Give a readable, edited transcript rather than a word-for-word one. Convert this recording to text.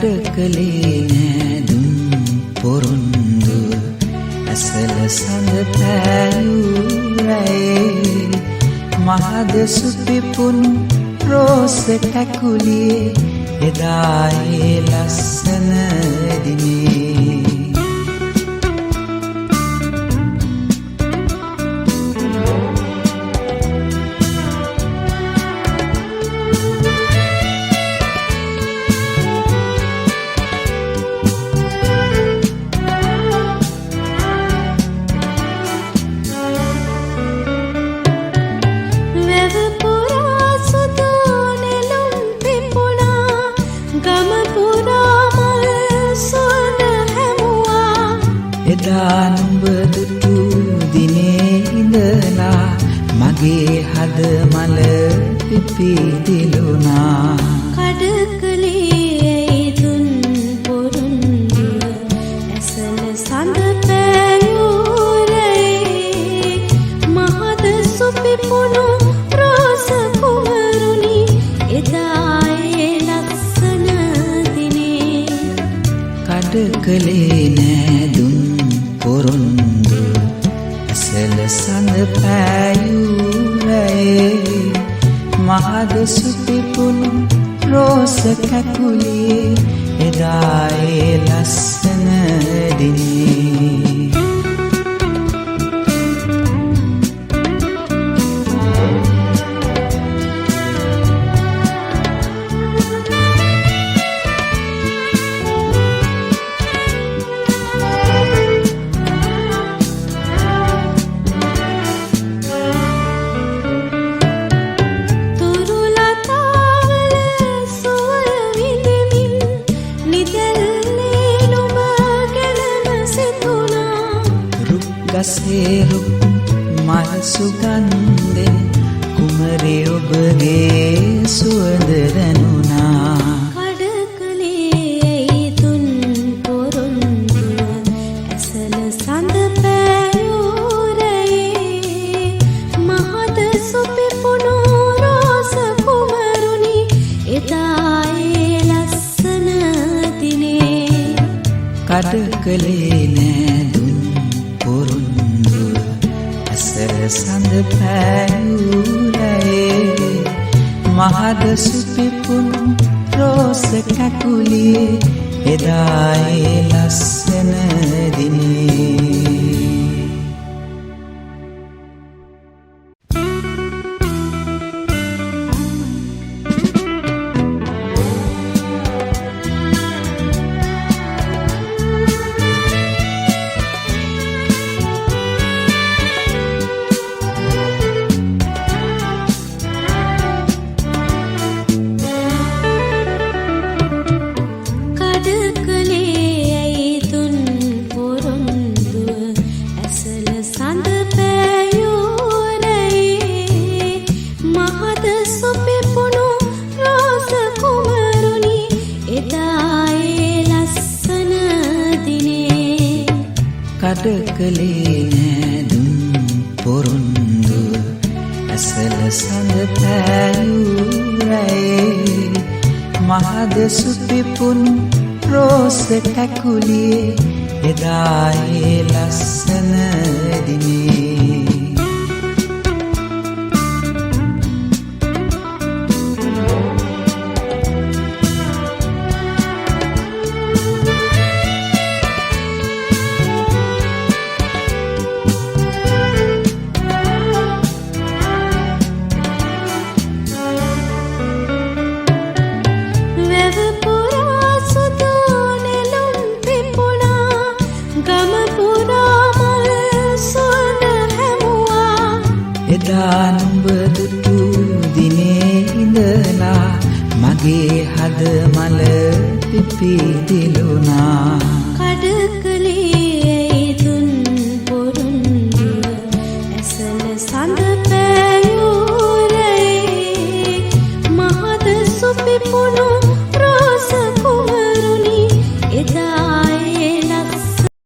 කඩකලේ නෑදුම් පොරොන්දු ඇසල සඳ පෑයුරයේ මහද සුපිපුුණු රෝස කැකුලියේ එදායේ ලස්සන දිනේ එදා නුඹ දුටු දිනේ ඉඳලා මගේ හද මල පිපිදිලුණා කඩකලේ දුන් පොරොන්දු ඇසල සඳ පෑයුරේ මහද සුපිපුුණු රෝස කුමරුනි එදායේ ලස්සන දිනේ කඩකලේ නෑදුම් පොරොන්දු ඇසල සඳ පෑයුරයේ මහද සුපිපුුණු රෝස කැකුලියේ එදායේ ලස්සන දිනේ ගසේරුක් මල් සුගන්ධෙන් කුමරේ ඔබගේ සුවඳ දැනුණා කඩකලේ දුන් පොරොන්දු ඇසල සඳ පෑයුරේ මහද සුපිපුුණු රෝස කුමරුනි එදායේ ලස්සන දිනේ කඩකලේ නෑදුම් පොරොන්දු ඇසල සඳ පෑයුරයේ මහද සුපිපුුණු රෝස කැකුලියේ එදායේ ලස්සන දිනේ කඩකලේ නෑදුම් පොරොන්දු ඇසල සඳ පෑයුරයේ මහද සුපිපුුණු රෝස කැකුලියේ එදායේ ලස්සන දිනේ එදා නුඹ දුටු දිනේ ඉඳලා මගේ හද මල පිපිදිලුණා කඩකලේ දුන් පොරොන්දු ඇසල සඳ පෑයුරේ මහද සුපිපුුණු